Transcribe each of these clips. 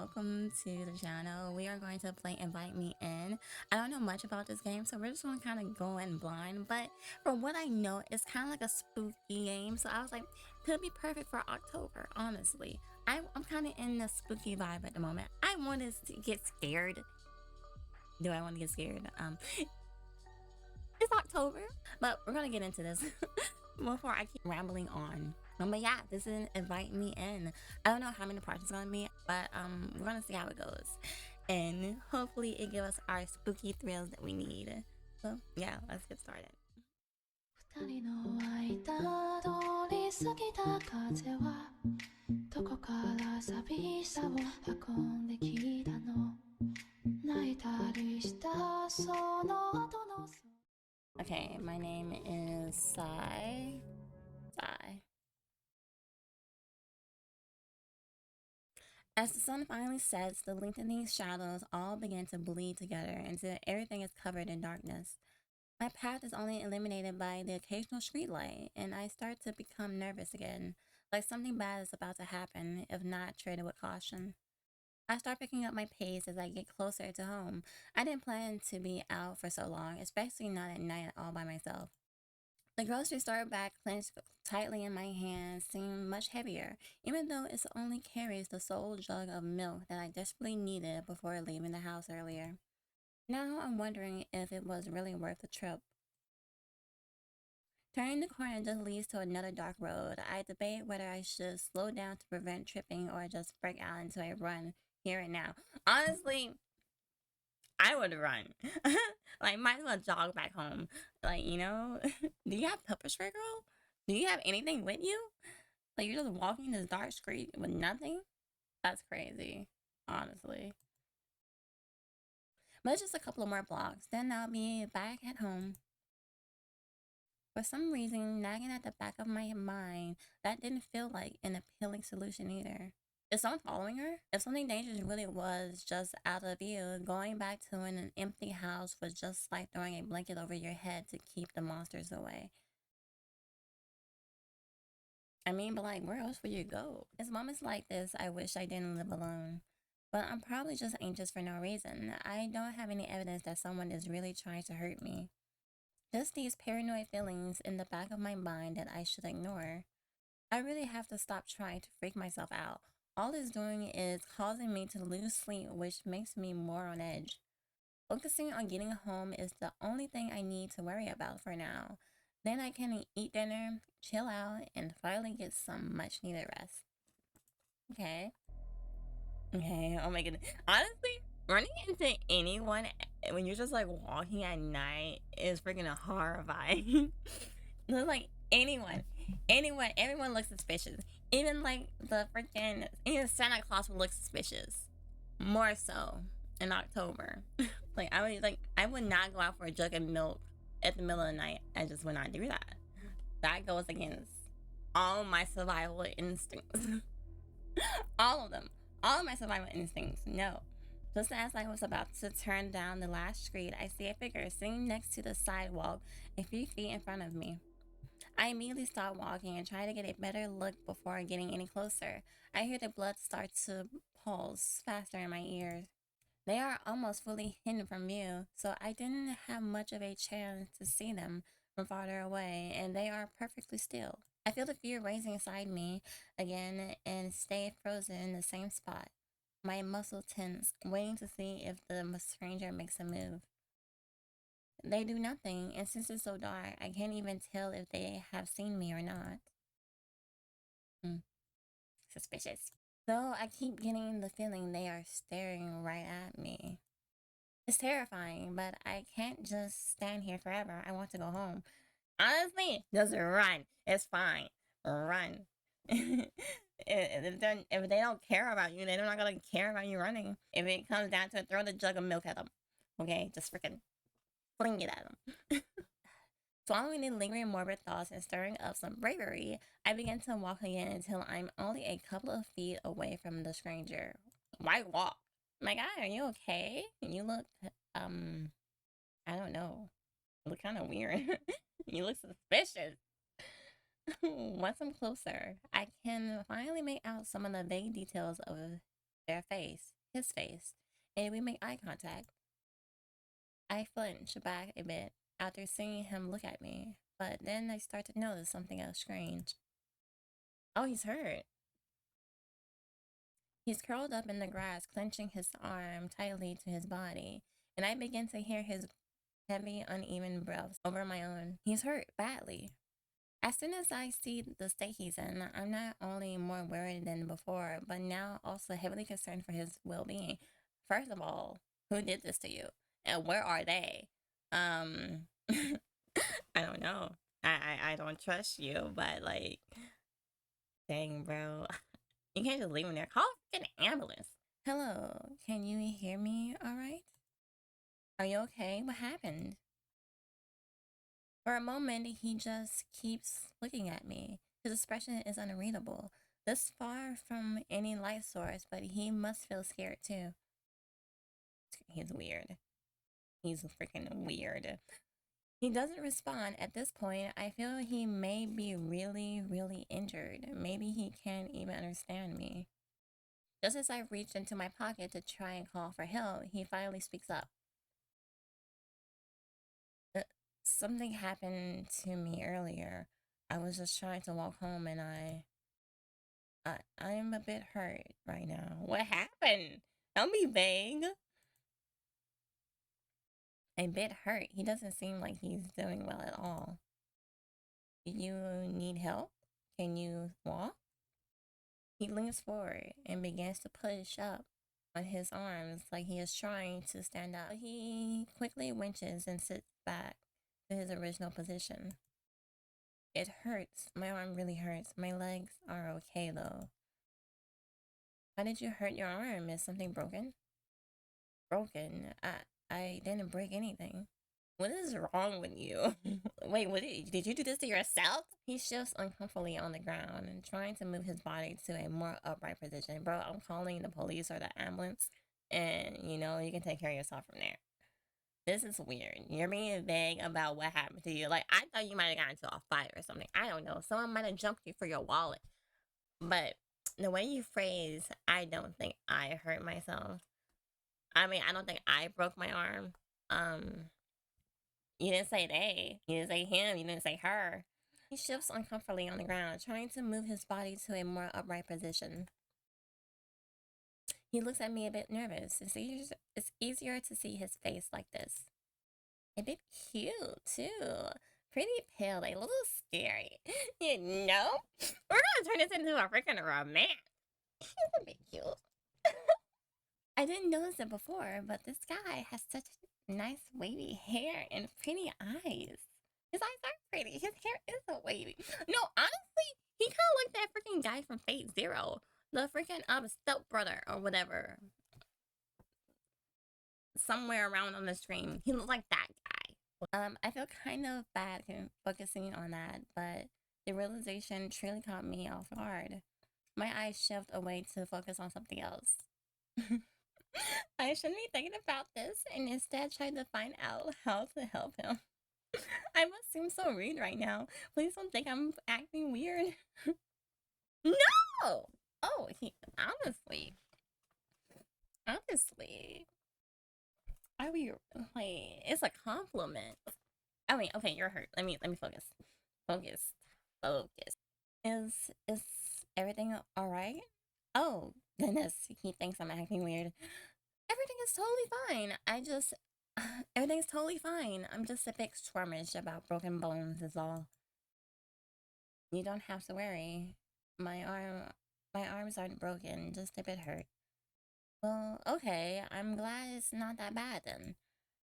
welcome to the channel. We are going to play Invite Me In. I don't know much about this game, so we're just going to kind of go in blind, but from what I know, it's kind of like a spooky game, so I was like, could be perfect for October, honestly. I'm kind of in the spooky vibe at the moment. I wanted to get scared. Do I want to get scared? It's October, but we're going to get into this before I keep rambling on. But yeah, this is Invite Me In. I don't know how many parts it's gonna be, but we're gonna see how it goes, and hopefully it gives us our spooky thrills that we need. So yeah, let's get started. 二人の間通り過ぎた風はどこから寂しさを運んできたの泣いたりしたその後の Okay, my name is Sai. Sai. As the sun finally sets, the lengthening shadows all begin to bleed together until everything is covered in darkness. My path is only illuminated by the occasional streetlight, and I start to become nervous again, like something bad is about to happen if not treated with caution. I start picking up my pace as I get closer to home. I didn't plan to be out for so long, especially not at night all by myself. The grocery store bag clenched tightly in my hand seemed much heavier, even though it only carries the sole jug of milk that I desperately needed before leaving the house earlier. Now I'm wondering if it was really worth the trip. Turning the corner just leads to another dark road. I debate whether I should slow down to prevent tripping or just break out into a run here and now. Honestly, I would run. Like, might as well jog back home. Like, you know, do you have pepper spray, girl? Do you have anything with you? Like, you're just walking this dark street with nothing? That's crazy, honestly. But it's just a couple of more blocks, then I'll be back at home. For some reason, nagging at the back of my mind, that didn't feel like an appealing solution either. Is someone following her? If something dangerous really was just out of view, going back to an empty house was just like throwing a blanket over your head to keep the monsters away. I mean, but like, where else would you go? It's moments like this I wish I didn't live alone. But I'm probably just anxious for no reason. I don't have any evidence that someone is really trying to hurt me. Just these paranoid feelings in the back of my mind that I should ignore. I really have to stop trying to freak myself out. All it's doing is causing me to lose sleep, which makes me more on edge. Focusing on getting home is the only thing I need to worry about for now. Then I can eat dinner, chill out, and finally get some much needed rest. Okay. Okay, oh my goodness. Honestly, running into anyone when you're just like walking at night is freaking horrifying. Like anyone, everyone looks suspicious. Even like even Santa Claus would look suspicious. More so in October. I would not go out for a jug of milk at the middle of the night. I just would not do that. That goes against all my survival instincts. All of them. All of my survival instincts. No. Just as I was about to turn down the last street, I see a figure sitting next to the sidewalk a few feet in front of me. I immediately stop walking and try to get a better look before getting any closer. I hear the blood start to pulse faster in my ears. They are almost fully hidden from view, so I didn't have much of a chance to see them from farther away, and they are perfectly still. I feel the fear rising inside me again and stay frozen in the same spot. My muscle tense, waiting to see if the stranger makes a move. They do nothing, and since it's so dark, I can't even tell if they have seen me or not. Suspicious. So I keep getting the feeling they are staring right at me. It's terrifying, but I can't just stand here forever. I want to go home. Honestly, just run. It's fine. Run. If they don't care about you, they're not gonna care about you running. If it comes down to it, throw the jug of milk at them. Okay, just freaking fling it at them. Swallowing the lingering morbid thoughts and stirring up some bravery, I begin to walk again until I'm only a couple of feet away from the stranger. Why walk? My guy, are you okay? You look, I don't know. You look kind of weird. You look suspicious. Once I'm closer, I can finally make out some of the vague details of their face, his face, and we make eye contact. I flinch back a bit after seeing him look at me, but then I start to notice something else strange. Oh, he's hurt. He's curled up in the grass, clenching his arm tightly to his body, and I begin to hear his heavy, uneven breaths over my own. He's hurt badly. As soon as I see the state he's in, I'm not only more worried than before, but now also heavily concerned for his well being. First of all, who did this to you? And where are they? I don't know. I don't trust you, but like, dang, bro. You can't just leave him there. Call an ambulance. Hello, can you hear me all right? Are you okay? What happened? For a moment, he just keeps looking at me. His expression is unreadable. This far from any light source, but he must feel scared too. He's weird. He's freaking weird. He doesn't respond. At this point, I feel he may be really, really injured. Maybe he can't even understand me. Just as I reached into my pocket to try and call for help, he finally speaks up. Something happened to me earlier. I was just trying to walk home and I am a bit hurt right now. What happened? Don't be vague. A bit hurt. He doesn't seem like he's doing well at all. Do you need help? Can you walk? He leans forward and begins to push up on his arms like he is trying to stand up. He quickly winches and sits back to his original position. It hurts. My arm really hurts. My legs are okay though. How did you hurt your arm? Is something broken? Broken? I didn't break anything. What is wrong with you? Wait, did you do this to yourself? He shifts uncomfortably on the ground and trying to move his body to a more upright position. Bro, I'm calling the police or the ambulance, and you can take care of yourself from there. This is weird. You're being vague about what happened to you. Like, I thought you might have gotten into a fight or something. I don't know. Someone might have jumped you for your wallet. But the way you phrase, I don't think I hurt myself. I mean, I don't think I broke my arm. You didn't say they. You didn't say him. You didn't say her. He shifts uncomfortably on the ground, trying to move his body to a more upright position. He looks at me a bit nervous. It's easier to see his face like this. A bit cute, too. Pretty pale, a little scary. You know? We're gonna turn this into a freaking romance. He's a bit cute. I didn't notice it before, but this guy has such nice wavy hair and pretty eyes. His eyes are pretty. His hair is so wavy. No, honestly, he kind of like that freaking guy from Fate Zero. The freaking step brother or whatever. Somewhere around on the screen. He looks like that guy. I feel kind of bad focusing on that, but the realization truly caught me off guard. My eyes shift away to focus on something else. I shouldn't be thinking about this and instead try to find out how to help him. I must seem so rude right now. Please don't think I'm acting weird. No! Oh, honestly, I mean, like, it's a compliment. I mean, okay, you're hurt. Let me focus. Focus. Is everything all right? Oh goodness, he thinks I'm acting weird. Everything is totally fine. Everything's totally fine. I'm just a bit squirmish about broken bones is all. You don't have to worry. My arms aren't broken, just a bit hurt. Well, okay, I'm glad it's not that bad then.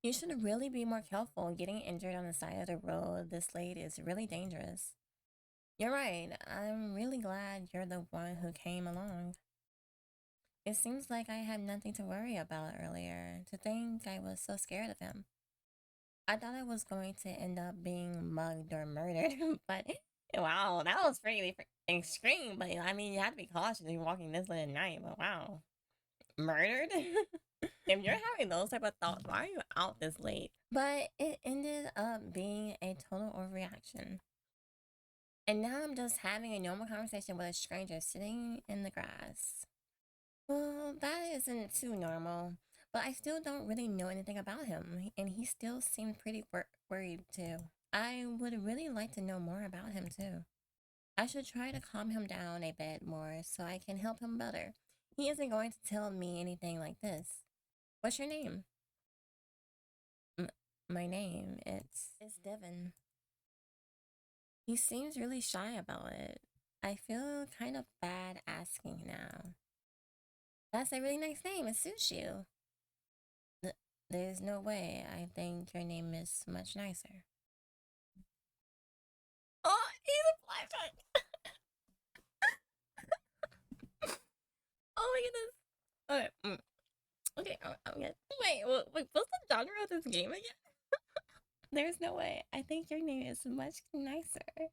You should really be more careful. Getting injured on the side of the road this late is really dangerous. You're right. I'm really glad you're the one who came along. It seems like I had nothing to worry about earlier. To think I was so scared of him. I thought I was going to end up being mugged or murdered, but wow, that was pretty extreme. But I mean, you have to be cautious if you're walking this late at night. But wow, murdered? If you're having those type of thoughts, why are you out this late? But it ended up being a total overreaction. And now I'm just having a normal conversation with a stranger sitting in the grass. Well, that isn't too normal, but I still don't really know anything about him, and he still seemed pretty worried too. I would really like to know more about him too. I should try to calm him down a bit more so I can help him better. He isn't going to tell me anything like this. What's your name? M- my name, it's Devin. He seems really shy about it. I feel kind of bad asking now. That's a really nice name. It suits you. Th- There's no way. I think your name is much nicer. Oh, he's a flashback. Oh my goodness. Okay. Okay. I'm good. Wait. What's the genre of this game again? There's no way. I think your name is much nicer.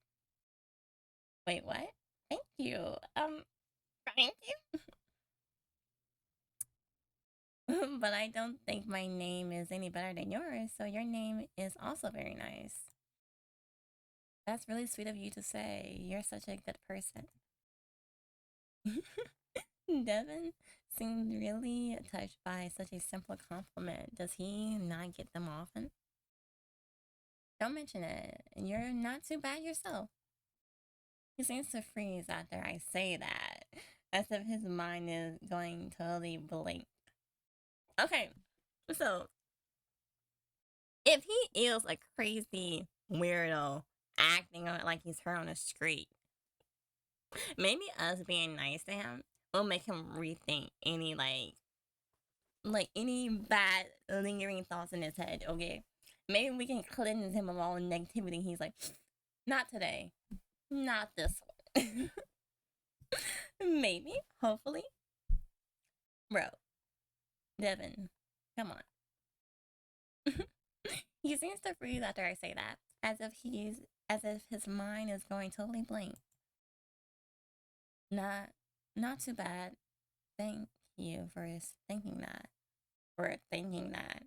Wait, what? Thank you. Thank you. But I don't think my name is any better than yours, so your name is also very nice. That's really sweet of you to say. You're such a good person. Devin seemed really touched by such a simple compliment. Does he not get them often? Don't mention it. You're not too bad yourself. He seems to freeze after I say that, as if his mind is going totally blank. Okay, so if he is a crazy weirdo acting like he's hurt on the street, maybe us being nice to him will make him rethink any like any bad lingering thoughts in his head. Okay, maybe we can cleanse him of all negativity. He's like, not today, not this one. Maybe, hopefully, bro. Devin, come on. He seems to freeze after I say that, as if his mind is going totally blank. Not, not too bad. Thank you for thinking that. For thinking that.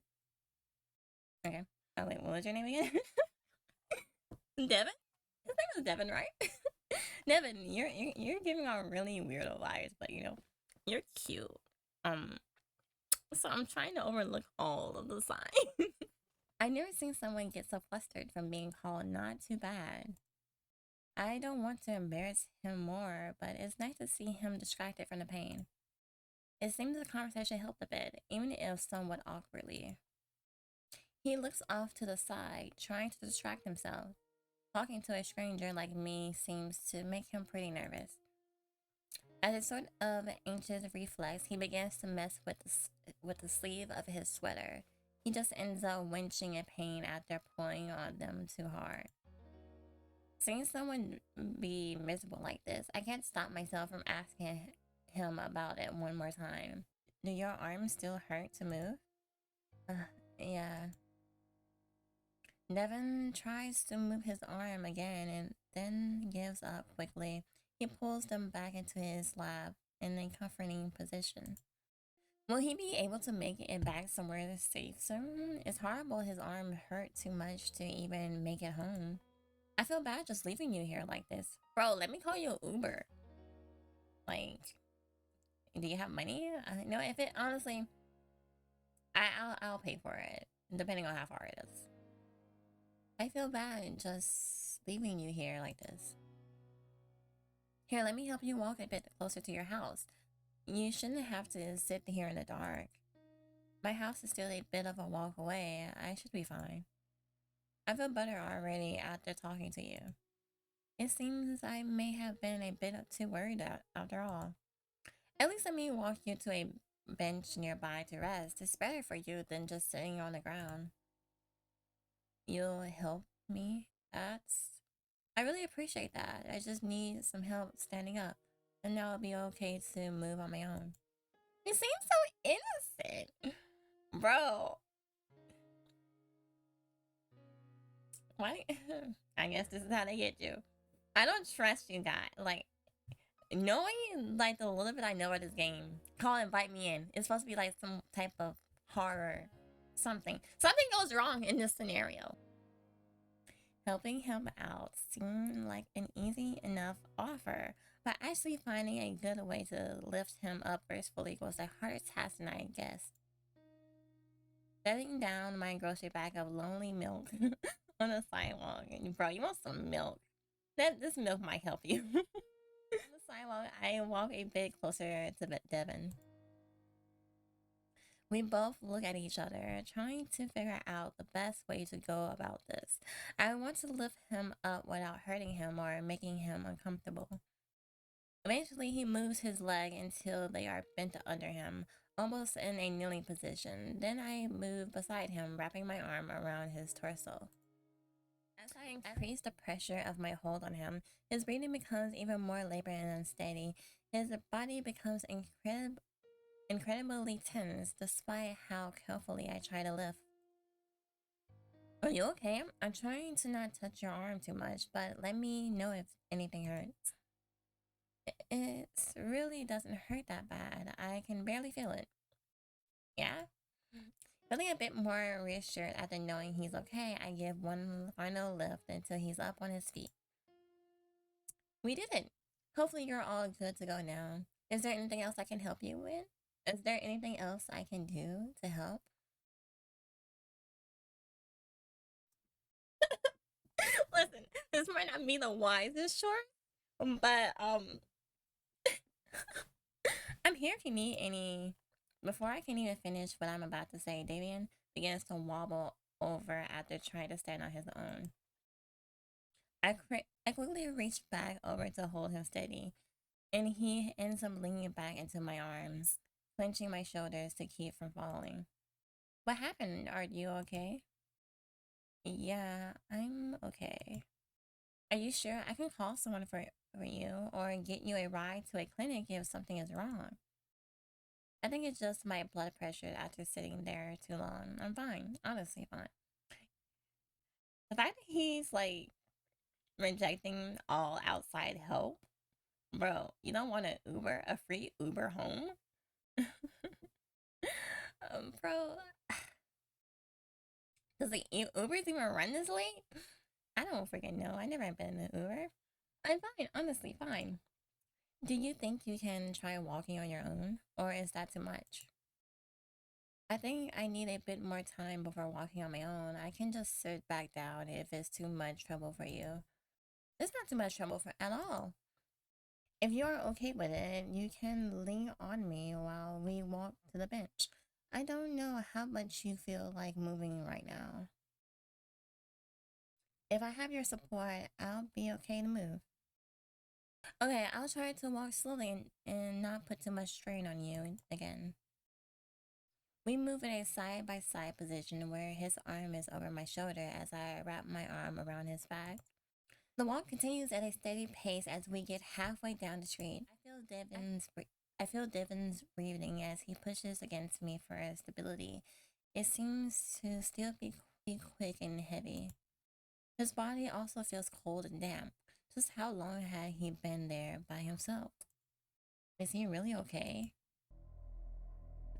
Okay. Oh wait, what was your name again? Devin. His name is Devin, right? Devin, you're giving out really weirdo vibes, but you're cute. Um, so I'm trying to overlook all of the signs. I never seen someone get so flustered from being called not too bad. I don't want to embarrass him more, but it's nice to see him distracted from the pain. It seems the conversation helped a bit, even if somewhat awkwardly. He looks off to the side, trying to distract himself. Talking to a stranger like me seems to make him pretty nervous. As a sort of anxious reflex, he begins to mess with the sleeve of his sweater. He just ends up winching in pain after pulling on them too hard. Seeing someone be miserable like this, I can't stop myself from asking him about it one more time. Do your arms still hurt to move? Yeah. Devin tries to move his arm again and then gives up quickly. He pulls them back into his lap in a comforting position. Will he be able to make it back somewhere safe soon? It's horrible his arm hurt too much to even make it home. I feel bad just leaving you here like this. Bro, let me call you an Uber. Like, do you have money? No, if it honestly, I'll pay for it, depending on how far it is. I feel bad just leaving you here like this. Here, let me help you walk a bit closer to your house. You shouldn't have to sit here in the dark. My house is still a bit of a walk away. I should be fine. I feel better already after talking to you. It seems I may have been a bit too worried after all. At least let me walk you to a bench nearby to rest. It's better for you than just sitting on the ground. You'll help me? I really appreciate that. I just need some help standing up, and now I'll be okay to move on my own. You seem so innocent. Bro. Why? I guess this is how they get you. I don't trust you guys. Like, knowing, like, the little bit I know of this game, call invite me in. It's supposed to be, like, some type of horror. Something. Something goes wrong in this scenario. Helping him out seemed like an easy enough offer. But actually finding a good way to lift him up gracefully was a harder task than I guessed. Setting down my grocery bag of lonely milk on the sidewalk, and bro, you want some milk? This milk might help you. On the sidewalk, I walk a bit closer to Devin. We both look at each other, trying to figure out the best way to go about this. I want to lift him up without hurting him or making him uncomfortable. Eventually, he moves his leg until they are bent under him, almost in a kneeling position. Then I move beside him, wrapping my arm around his torso. As I increase the pressure of my hold on him, his breathing becomes even more labored and unsteady. His body becomes incredibly tense despite how carefully I try to lift. Are you okay? I'm trying to not touch your arm too much, but let me know if anything hurts. It really doesn't hurt that bad. I can barely feel it. Yeah? Feeling a bit more reassured after knowing he's okay, I give one final lift until he's up on his feet. We did it. Hopefully you're all good to go now. Is there anything else I can help you with? Is there anything else I can do to help? Listen, this might not be the wisest short, but I'm here if you need any. Before I can even finish what I'm about to say, Davian begins to wobble over after trying to stand on his own. I quickly reach back over to hold him steady, and he ends up leaning back into my arms, clenching my shoulders to keep from falling. What happened? Are you okay? Yeah, I'm okay. Are you sure I can call someone for you or get you a ride to a clinic if something is wrong? I think it's just my blood pressure after sitting there too long. I'm fine, honestly fine. The fact that he's like rejecting all outside help, bro, you don't want a free Uber home? Bro, does the Ubers even run this late? I don't freaking know. I never been in an Uber. I'm fine, honestly fine. Do you think you can try walking on your own, or is that too much? I think I need a bit more time before walking on my own. I can just sit back down if it's too much trouble for you. It's not too much trouble for at all. If you're okay with it, you can lean on me while we walk to the bench. I don't know how much you feel like moving right now. If I have your support, I'll be okay to move. Okay, I'll try to walk slowly and not put too much strain on you again. We move in a side by side position where his arm is over my shoulder as I wrap my arm around his back. The walk continues at a steady pace as we get halfway down the street. I feel Devon's breathing as he pushes against me for stability. It seems to still be quick and heavy. His body also feels cold and damp. Just how long had he been there by himself? Is he really okay?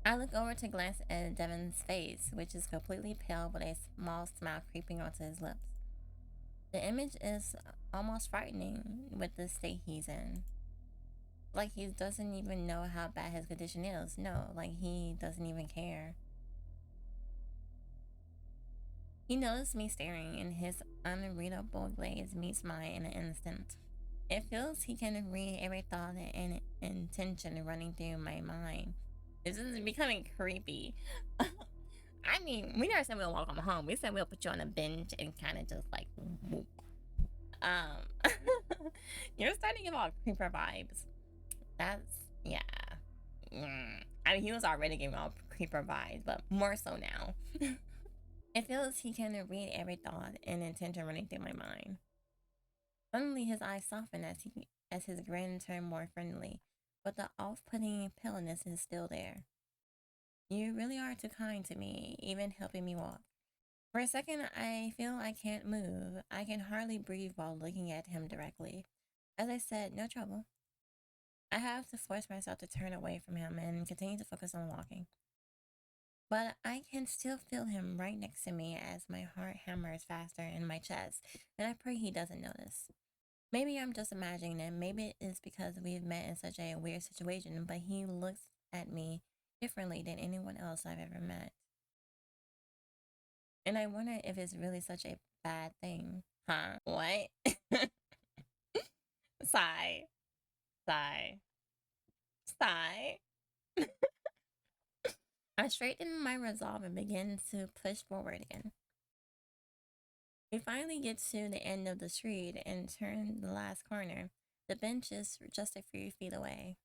I look over to glance at Devon's face, which is completely pale with a small smile creeping onto his lips. The image is almost frightening with the state he's in. Like he doesn't even know how bad his condition is. No, like he doesn't even care. He noticed me staring, and his unreadable gaze meets mine in an instant. It feels he can read every thought and intention running through my mind. This is becoming creepy. I mean, we never said we'll walk on home. We said we'll put you on a bench and kind of just like whoop. You're starting to give off creeper vibes. That's yeah. I mean, he was already giving off creeper vibes, but more so now. It feels he can read every thought and intention running through my mind. Suddenly, his eyes soften as his grin turned more friendly, but the off-putting paleness is still there. You really are too kind to me, even helping me walk. For a second, I feel I can't move. I can hardly breathe while looking at him directly. As I said, no trouble. I have to force myself to turn away from him and continue to focus on walking. But I can still feel him right next to me as my heart hammers faster in my chest, and I pray he doesn't notice. Maybe I'm just imagining it. Maybe it's because we've met in such a weird situation, but he looks at me differently than anyone else I've ever met. And I wonder if it's really such a bad thing. Huh? What? Sigh. Sigh. Sigh. I straighten my resolve and begin to push forward again. We finally get to the end of the street and turn the last corner. The bench is just a few feet away.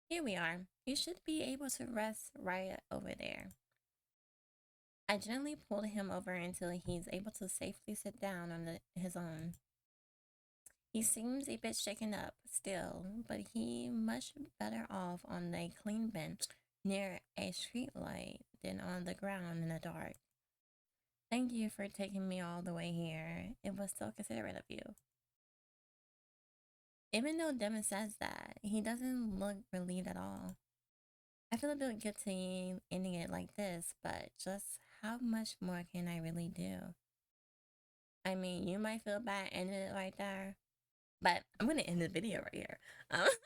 Here we are. You should be able to rest right over there. I gently pulled him over until he's able to safely sit down on his own. He seems a bit shaken up still, but he much better off on a clean bench near a street light than on the ground in the dark. Thank you for taking me all the way here. It was so considerate of you. Even though Devin says that, he doesn't look relieved at all. I feel a bit guilty ending it like this, but just how much more can I really do? I mean, you might feel bad ending it right there, but I'm gonna end the video right here. Honestly,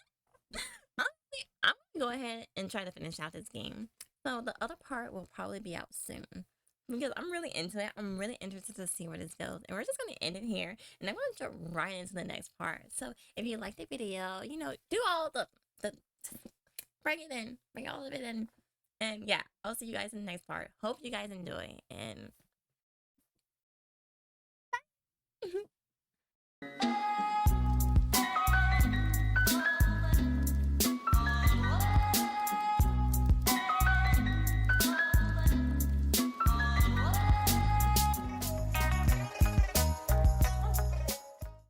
I'm gonna go ahead and try to finish out this game. So the other part will probably be out soon because I'm really into it. I'm really interested to see where this goes, and we're just gonna end it here. And I'm gonna jump right into the next part. So if you like the video, do all the bring it in, bring all of it in, and yeah, I'll see you guys in the next part. Hope you guys enjoy, and